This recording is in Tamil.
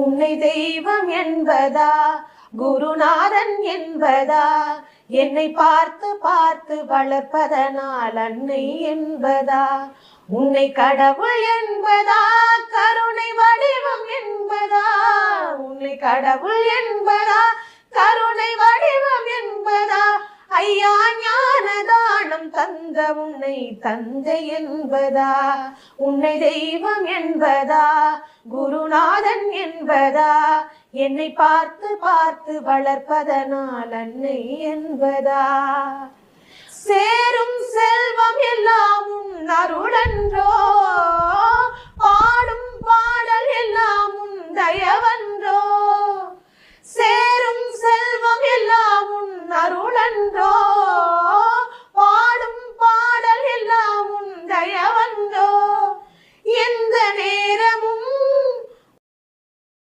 உன்னை தெய்வம் என்பதா குருநாதன் என்பதா என்னை பார்த்து பார்த்து வளர்ப்பதனால் அன்னை என்பதா உன்னை கடவுள் என்பதா கருணை வடிவம் என்பதா உன்னை கடவுள் என்பதா கருணை வடிவம் என்பதா ஐயா ஞானதானம் தந்த உன்னை தந்தை என்பதா உன்னை தெய்வம் என்பதா குருநாதன் என்பதா என்னை பார்த்து பார்த்து வளர்ப்பதனால் அன்னை என்பதா சேரும் செல்வம் எல்லாம் உன் அருளன்றோ பாடும் பாடல் எல்லாம் உன் தயவன்றோ சேரும் செல்வம் எல்லாம் உன் அருளன்றோ